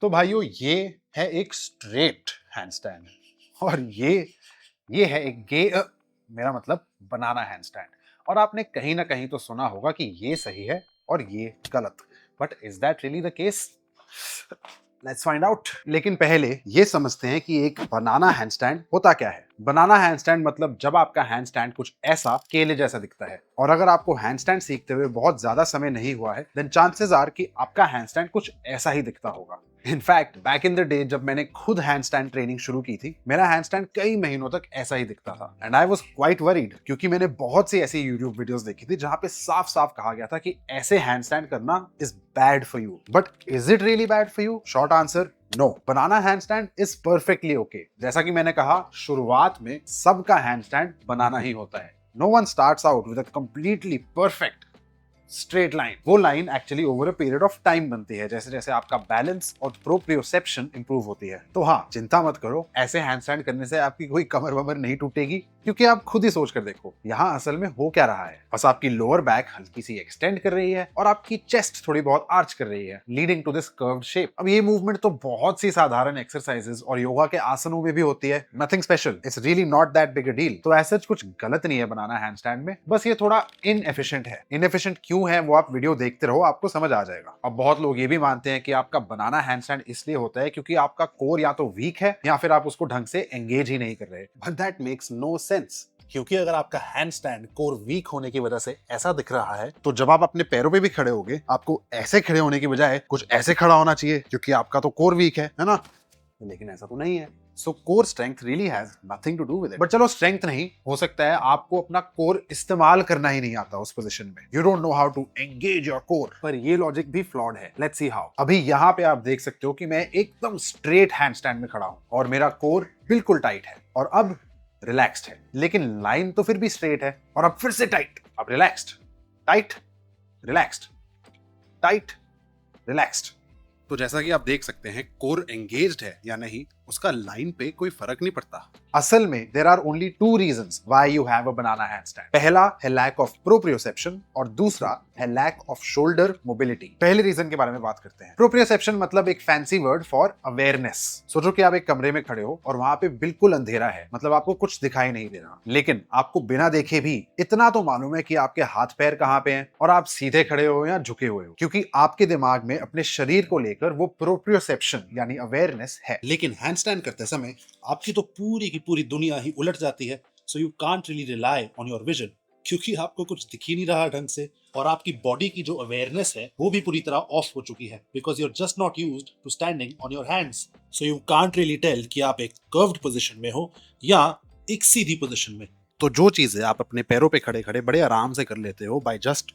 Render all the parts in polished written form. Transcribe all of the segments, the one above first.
तो भाइयों ये है एक स्ट्रेट हैंडस्टैंड और ये है एक मेरा मतलब बनाना हैंडस्टैंड। और आपने कहीं ना कहीं तो सुना होगा कि ये सही है और ये गलत, but is that really the case? Let's find out. लेकिन पहले ये समझते हैं कि एक बनाना हैंडस्टैंड होता क्या है। बनाना हैंडस्टैंड मतलब जब आपका हैंडस्टैंड कुछ ऐसा केले जैसा दिखता है। और अगर आपको हैंडस्टैंड सीखते हुए बहुत ज्यादा समय नहीं हुआ है, देन चांसेस आर कि आपका हैंडस्टैंड कुछ ऐसा ही दिखता होगा। In fact back in the day जब मैंने खुद हैंडस्टैंड ट्रेनिंग शुरू की थी, मेरा हैंडस्टैंड कई महीनों तक ऐसा ही दिखता था and I was quite worried, क्योंकि मैंने बहुत सी ऐसी यूट्यूब वीडियोस देखी थी जहां पे साफ साफ कहा गया था कि ऐसे हैंडस्टैंड करना is bad for you. But is it really bad for you? Short answer, no. Banana handstand is perfectly okay. जैसा कि मैंने कहा, शुरुआत में सबका हैंडस्टैंड बनाना ही होता है। No one starts out with a completely perfect straight line. वो line actually over a period of time बनती है, जैसे जैसे आपका बैलेंस और प्रोप्रियोसेप्शन इंप्रूव होती है। तो हाँ, चिंता मत करो, ऐसे हैंडस्टैंड करने से आपकी कोई कमर वमर नहीं टूटेगी, क्योंकि आप खुद ही सोच कर देखो यहाँ असल में हो क्या रहा है। बस आपकी लोअर बैक हल्की सी एक्सटेंड कर रही है और आपकी चेस्ट थोड़ी बहुत आर्च कर रही है, leading to this curved shape. अब ये मूवमेंट तो बहुत सी साधारण एक्सरसाइजेस और योगा के आसनों में भी होती है, nothing special, it's really not that big a deal. तो ऐसा कुछ गलत नहीं है बनाना हैंडस्टैंड में, बस ये थोड़ा इनएफिशिएंट है। इनएफिशिएंट क्यों है वो आप वीडियो देखते रहो, आपको समझ आ जाएगा। अब बहुत लोग ये भी मानते हैं कि आपका बनाना हैंडस्टैंड इसलिए होता है क्योंकि आपका कोर या तो वीक है या फिर आप उसको ढंग से एंगेज ही नहीं कर रहे। But that makes no sense, क्योंकि अगर आपका हैंडस्टैंड कोर वीक होने की वजह से ऐसा दिख रहा है, तो जब आप अपने पैरों पे भी खड़े होगे, आपको ऐसे खड़े होने की बजाय कुछ ऐसे खड़ा होना चाहिए, क्योंकि आपका तो कोर वीक है ना? लेकिन ऐसा तो नहीं है। So core strength really has nothing to do with it. But चलो, स्ट्रेंथ नहीं, हो सकता है आपको अपना कोर इस्तेमाल करना ही नहीं आता उस पोजीशन में। You don't know how to engage your core. पर ये लॉजिक भी फ्लॉड है। Let's see how. अभी यहाँ पे आप देख सकते हो कि मैं एकदम स्ट्रेट हैंडस्टैंड में खड़ा हूं और मेरा कोर बिल्कुल टाइट है और अब रिलैक्स्ड है, लेकिन लाइन तो फिर भी स्ट्रेट है और अब फिर से टाइट, अब relaxed, tight, relaxed, tight, relaxed. तो जैसा कि आप देख सकते हैं, कोर एंगेज्ड है या नहीं उसका लाइन पे कोई फर्क नहीं पड़ता। असल में there are only two reasons why you have a banana handstand. पहला है लैक ऑफ प्रोप्रियोसेप्शन और दूसरा है लैक ऑफ शोल्डर मोबिलिटी। पहले रीजन के बारे में बात करते हैं। प्रोप्रियोसेप्शन मतलब एक फैंसी वर्ड फॉर अवेयरनेस। सोचो कि आप एक कमरे में खड़े हो और वहां पे बिल्कुल अंधेरा है, मतलब आपको कुछ दिखाई नहीं दे रहा, लेकिन आपको बिना देखे भी इतना तो मालूम है कि आपके हाथ पैर कहाँ पे हैं और आप सीधे खड़े हो या झुके हुए हो, क्योंकि आपके दिमाग में अपने शरीर को लेकर वो प्रोप्रियोसेप्शन यानी अवेयरनेस है। लेकिन हैंडस्टैंड करते समय आपकी तो पूरी की पूरी दुनिया ही उलट जाती है। सो you can't really rely on your vision, क्योंकि आपको कुछ दिख ही नहीं रहा ढंग से और आपकी बॉडी की जो अवेयरनेस है वो भी पूरी तरह ऑफ हो चुकी है, because you are just not used to standing on your hands. So you can't really tell कि आप एक कर्व्ड पोजीशन में हो या एक सीधी पोजीशन में। तो जो चीजें आप अपने पैरों पे खड़े खड़े बड़े आराम से कर लेते हो by just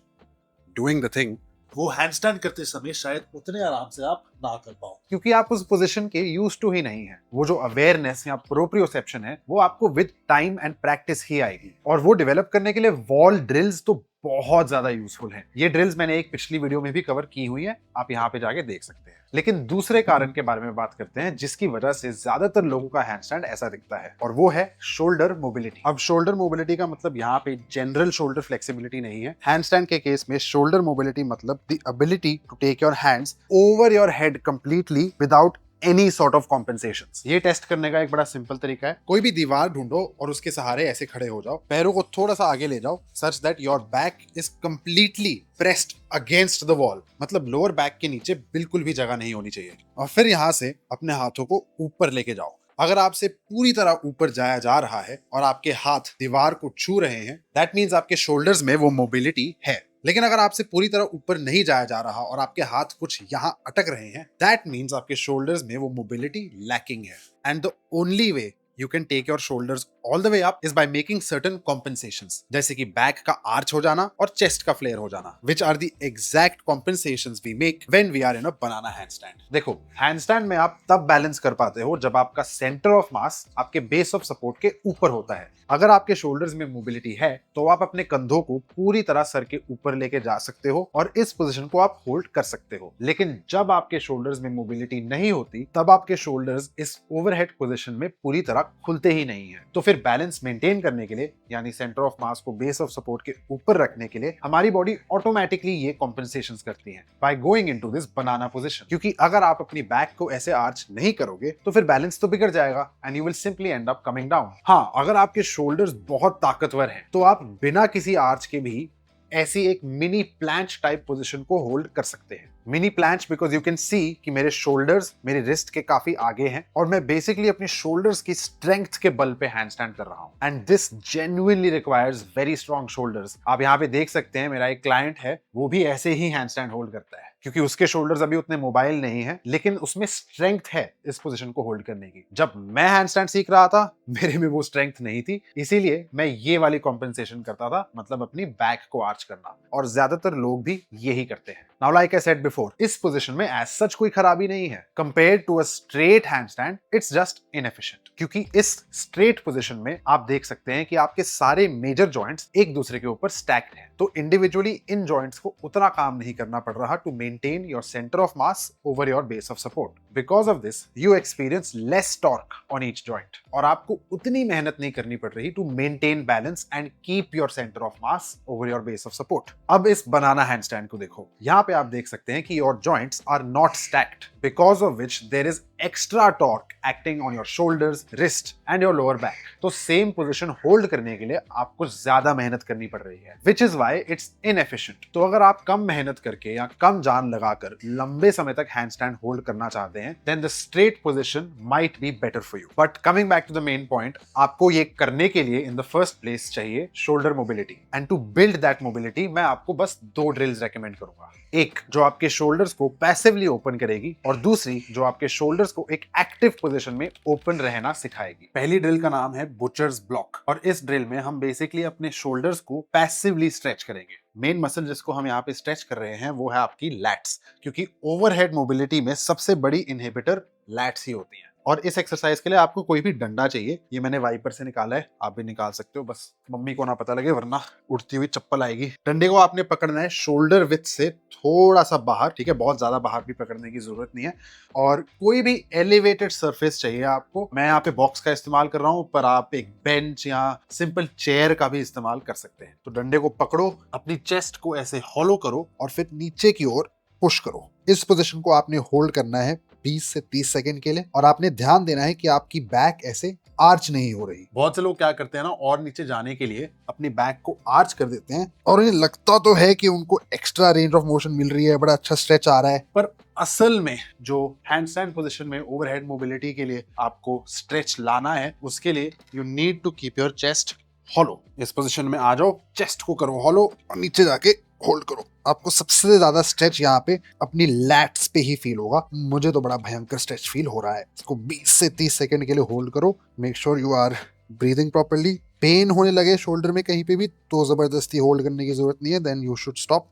doing the thing, वो हैंडस्टैंड करते समय शायद उतने आराम से आप ना कर पाओ, क्योंकि आप उस पोजीशन के यूज्ड टू ही नहीं है। वो जो अवेयरनेस या प्रोप्रियोसेप्शन है वो आपको विद टाइम एंड प्रैक्टिस ही आएगी, और वो डेवलप करने के लिए वॉल ड्रिल्स तो बहुत ज्यादा यूजफुल है। ये ड्रिल्स मैंने एक पिछली वीडियो में भी कवर की हुई है, आप यहाँ पे जाके देख सकते हैं। लेकिन दूसरे कारण के बारे में बात करते हैं जिसकी वजह से ज्यादातर लोगों का हैंडस्टैंड ऐसा दिखता है, और वो है शोल्डर मोबिलिटी। अब शोल्डर मोबिलिटी का मतलब यहाँ पे जनरल शोल्डर फ्लेक्सिबिलिटी नहीं है। हैंडस्टैंड के केस में शोल्डर मोबिलिटी मतलब the ability to take your hands over your head completely without any sort of compensations. ये टेस्ट करने का एक बड़ा सिंपल तरीका है। कोई भी दीवार ढूंढो और उसके सहारे ऐसे खड़े हो जाओ, पैरों को थोड़ा सा आगे ले जाओ such that your back is completely pressed against the wall, मतलब लोअर बैक के नीचे बिल्कुल भी जगह नहीं होनी चाहिए। और फिर यहां से अपने हाथों को ऊपर लेके जाओ। अगर आपसे पूरी तरह ऊपर जाया जा रहा है और आपके हाथ दीवार को छू रहे हैं, दैट मीन्स आपके शोल्डर्स में वो मोबिलिटी है। लेकिन अगर आपसे पूरी तरह ऊपर नहीं जाया जा रहा और आपके हाथ कुछ यहां अटक रहे हैं, दैट मीन्स आपके शोल्डर्स में वो मोबिलिटी लैकिंग है। And the only way you can take your shoulders all the way up is by making certain compensations, जैसे कि बैक का आर्च हो जाना और चेस्ट का फ्लेयर हो जाना, which are the exact compensations we make when we are in a banana handstand। देखो, हैंडस्टैंड में आप तब बैलेंस कर पाते हो जब आपका सेंटर ऑफ मास आपके बेस ऑफ सपोर्ट के ऊपर होता है, अगर आपके शोल्डर्स में मोबिलिटी है तो आप अपने कंधों को पूरी तरह सर के ऊपर लेके जा सकते हो और इस पोजीशन को आप होल्ड कर सकते हो। लेकिन जब आपके शोल्डर्स में मोबिलिटी नहीं होती तब आपके शोल्डर्स इस ओवरहेड पोजीशन में पूरी तरह खुलते ही नहीं है। तो फिर बैलेंस मेंटेन करने के लिए यानी सेंटर ऑफ मास को बेस ऑफ सपोर्ट के ऊपर रखने के लिए हमारी बॉडी ऑटोमेटिकली ये कॉम्पेंसेशंस करती है by going into this banana position. क्योंकि अगर आप अपनी बैक को ऐसे आर्च नहीं करोगे तो फिर बैलेंस तो बिगड़ जाएगा and you will simply and up coming down. हाँ, अगर आपके शोल्डर्स बहुत ताकतवर हैं तो आप बिना किसी आर्च के भी ऐसी एक मिनी प्लांच टाइप पोजीशन को होल्ड कर सकते हैं। Mini planche because you can see कि मेरे शोल्डर्स मेरे रिस्ट के काफी आगे हैं और मैं बेसिकली अपने शोल्डर्स की स्ट्रेंथ के बल पे हैंड स्टैंड कर रहा हूं and this genuinely requires very strong shoulders. आप यहाँ पे देख सकते हैं मेरा एक क्लाइंट है, वो भी ऐसे ही हैंड स्टैंड होल्ड करता है क्योंकि उसके शोल्डर्स अभी उतने मोबाइल नहीं है लेकिन उसमें स्ट्रेंथ है इस पोजीशन को होल्ड करने की। जब मैं हैंड स्टैंड सीख रहा था मेरे में वो स्ट्रेंथ नहीं थी, इसीलिए मैं ये वाली कॉम्पेंसेशन करता था, मतलब अपनी बैक को आर्च करना, और ज्यादातर लोग भी यही करते हैं। Now like I said before, इस पोजीशन में एज सच कोई खराबी नहीं है। Compared to a straight handstand it's just inefficient, क्योंकि इस स्ट्रेट पोजीशन में आप देख सकते हैं कि आपके सारे मेजर जॉइंट्स एक दूसरे के ऊपर स्टैक्ड हैं, तो इंडिविजुअली इन जॉइंट्स को उतना काम नहीं करना पड़ रहा to maintain your centre of mass over your base of support. Because of this you experience less torque on each joint और आपको उतनी मेहनत नहीं करनी पड़ रही to maintain balance and keep your centre of mass over your base of support. अब इस बनाना हैंडस्टैंड को देखो, यहाँ पे आप देख सकते हैं कि your joints are not stacked, because of which there is extra torque acting on your shoulders, wrist and your lower back. तो सेम पोजीशन होल्ड करने के लिए आपको ज्यादा मेहनत करनी पड़ रही है, which is why it's inefficient. तो अगर आप कम मेहनत करके या कम जान लगाकर लंबे समय तक हैंडस्टैंड होल्ड करना चाहते हैं, then the straight position might be better for you. But coming back to the main point, आपको ये करने के लिए इन द फर्स्ट प्लेस चाहिए shoulder mobility, and to build that mobility मैं आपको बस 2 ड्रिल्स रेकमेंड करूंगा। एक जो आपके शोल्डर्स को पैसिवली ओपन करेगी और दूसरी जो आपके शोल्डर्स को एक एक्टिव पोजीशन में ओपन रहना सिखाएगी। पहली ड्रिल का नाम है बुचर्स ब्लॉक, और इस ड्रिल में हम बेसिकली अपने शोल्डर्स को पैसिवली स्ट्रेच करेंगे। मेन मसल जिसको हम यहाँ पे स्ट्रेच कर रहे हैं वो है आपकी लैट्स, क्योंकि ओवरहेड मोबिलिटी में सबसे बड़ी इनहिबिटर लैट्स ही होती हैं। और इस एक्सरसाइज के लिए आपको कोई भी डंडा चाहिए, ये मैंने वाइपर से निकाला है, आप भी निकाल सकते हो, बस मम्मी को ना पता लगे वरना उड़ती हुई चप्पल आएगी। डंडे को आपने पकड़ना है शोल्डर विड्थ से थोड़ा सा बाहर, ठीक है, बहुत ज्यादा बाहर भी पकड़ने की जरूरत नहीं है। और कोई भी एलिवेटेड सरफेस चाहिए आपको, मैं यहाँ पे बॉक्स का इस्तेमाल कर रहा हूँ, पर आप एक बेंच या सिंपल चेयर का भी इस्तेमाल कर सकते हैं। तो डंडे को पकड़ो, अपनी चेस्ट को ऐसे हॉलो करो और फिर नीचे की ओर पुश करो। इस पोजीशन को आपने होल्ड करना है 20 से 30 सेकंड के लिए, और आपने ध्यान देना है कि आपकी बैक ऐसे आर्च नहीं हो रही। बहुत से लोग क्या करते हैं ना, और नीचे जाने के लिए अपनी बैक को आर्च कर देते हैं और उन्हें लगता तो है कि उनको एक्स्ट्रा रेंज ऑफ मोशन मिल रही है, बड़ा अच्छा स्ट्रेच आ रहा है, पर असल में जो हैंडस्टैंड पोजीशन में ओवरहेड मोबिलिटी के लिए आपको स्ट्रेच लाना है, उसके लिए you need to keep your chest hollow. इस पोजीशन में आ जाओ, चेस्ट को करो हॉलो और नीचे जाके होल्ड करो। आपको सबसे ज्यादा स्ट्रेच यहाँ पे अपनी लैट्स पे ही फील होगा। मुझे तो बड़ा भयंकर स्ट्रेच फील हो रहा है। इसको 20 से 30 सेकंड के लिए होल्ड करो। Make sure you are breathing properly. Pain होने लगे शोल्डर में कहीं पे भी तो जबरदस्ती होल्ड करने की जरूरत नहीं है, देन यू शुड स्टॉप।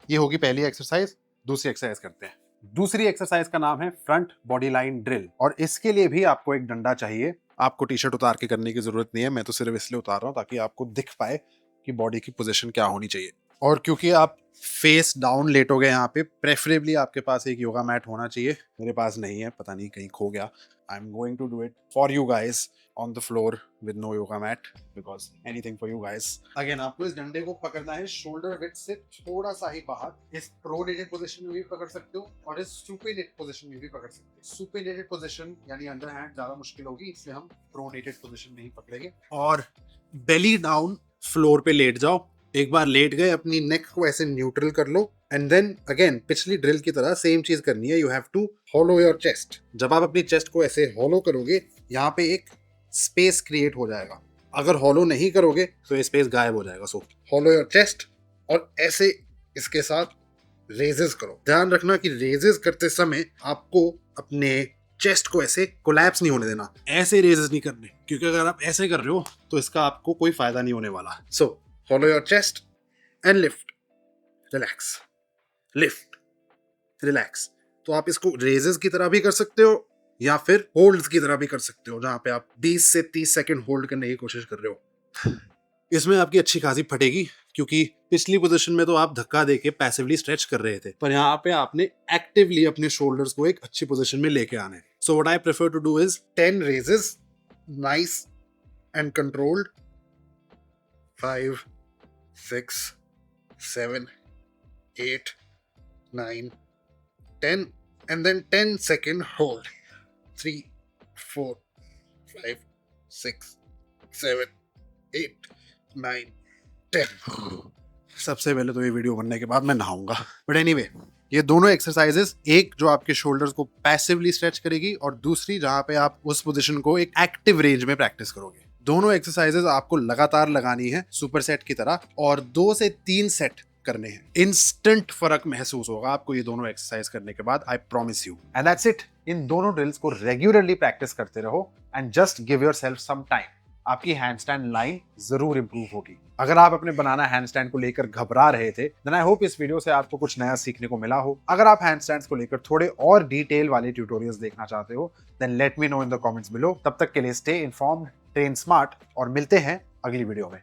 ये होगी पहली एक्सरसाइज। दूसरी एक्सरसाइज करते हैं। दूसरी एक्सरसाइज का नाम है फ्रंट बॉडी लाइन ड्रिल, और इसके लिए भी आपको एक डंडा चाहिए। आपको टी शर्ट उतार के करने की जरूरत नहीं है, मैं तो सिर्फ इसलिए उतार रहा हूँ ताकि आपको दिख पाए कि बॉडी की पोजीशन क्या होनी चाहिए। और क्योंकि आप फेस डाउन लेटोगे यहाँ पे, प्रेफरेबली आपके पास एक योगा मैट होना चाहिए। मेरे पास नहीं है, पता नहीं कहीं खो गया। I am going to do it for you guys on the floor with no yoga mat, because anything for you guys. Again आपको इस डंडे को पकड़ना है शोल्डर विड्थ से थोड़ा सा ही बाहर। इस प्रोनेटेड पोजीशन में भी पकड़ सकते हो और इस सुपेनेटेड पोजीशन में भी पकड़ सकते हो। सुपेनेटेड पोजीशन यानी अंडर हैंड ज्यादा मुश्किल होगी, इसलिए हम प्रोनेटेड पोजीशन में ही पकड़ेंगे। और बेली डाउन फ्लोर पे लेट जाओ। एक बार लेट गए, अपनी नेक को ऐसे न्यूट्रल कर लो, एंड देन अगेन पिछली ड्रिल की तरह सेम चीज करनी है। You have to hollow your chest. जब आप अपनी चेस्ट को ऐसे हॉलो करोगे, यहाँ पे एक स्पेस क्रिएट हो जाएगा। अगर हॉलो नहीं करोगे तो ये स्पेस गायब हो जाएगा। सो हॉलो योर चेस्ट और ऐसे इसके साथ रेजेस करो। ध्यान रखना कि रेजेस करते समय आपको अपने चेस्ट को ऐसे कोलैप्स नहीं होने देना, ऐसे रेजेस नहीं करने, क्योंकि अगर आप ऐसे कर रहे हो तो इसका आपको कोई फायदा नहीं होने वाला। सो follow your chest and lift, relax, lift, relax। तो आप इसको रेजेस की तरह भी कर सकते हो या फिर होल्ड्स की तरह भी कर सकते हो, जहां पे आप 20 से 30 सेकंड होल्ड करने की कोशिश कर रहे हो। इसमें आपकी अच्छी खासी फटेगी, क्योंकि पिछली पोजीशन में तो आप धक्का देके पैसिवली स्ट्रेच कर रहे थे, पर यहाँ पे आपने एक्टिवली अपने शोल्डर्स को एक अच्छी पोजीशन में लेके आना है। So what I prefer to do is 10 raises, nice and controlled, 5, 6, 7, 8, 9, 10, and then 10-second hold. 3, 4, 5, 6, 7, 8, 9, 10. सबसे पहले तो ये वीडियो बनने के बाद मैं नहाऊंगा, बट एनीवे ये दोनों एक्सरसाइजेस, एक जो आपके शोल्डर्स को पैसिवली स्ट्रेच करेगी और दूसरी जहां पे आप उस पोजीशन को एक एक्टिव रेंज में प्रैक्टिस करोगे। दोनों एक्सरसाइजेस आपको लगातार लगानी है सुपरसेट की तरह, और 2 से 3 सेट करने हैं। इंस्टेंट फर्क महसूस होगा आपको ये दोनों एक्सरसाइज करने के बाद, I promise you. And that's it. इन दोनों ड्रिल्स को रेगुलरली प्रैक्टिस करते रहो and just give yourself some time. आपकी हैंडस्टैंड लाइन जरूर इंप्रूव होगी। अगर आप अपने बनाना हैंडस्टैंड को लेकर घबरा रहे थे, देन आई होप इस वीडियो से आपको कुछ नया सीखने को मिला हो। अगर आप हैंडस्टैंड्स को लेकर थोड़े और डिटेल वाले ट्यूटोरियल्स देखना चाहते हो, then let me know in the comments below. तब तक के लिए स्टे इन्फॉर्म्ड, ट्रेन स्मार्ट और मिलते हैं अगली वीडियो में।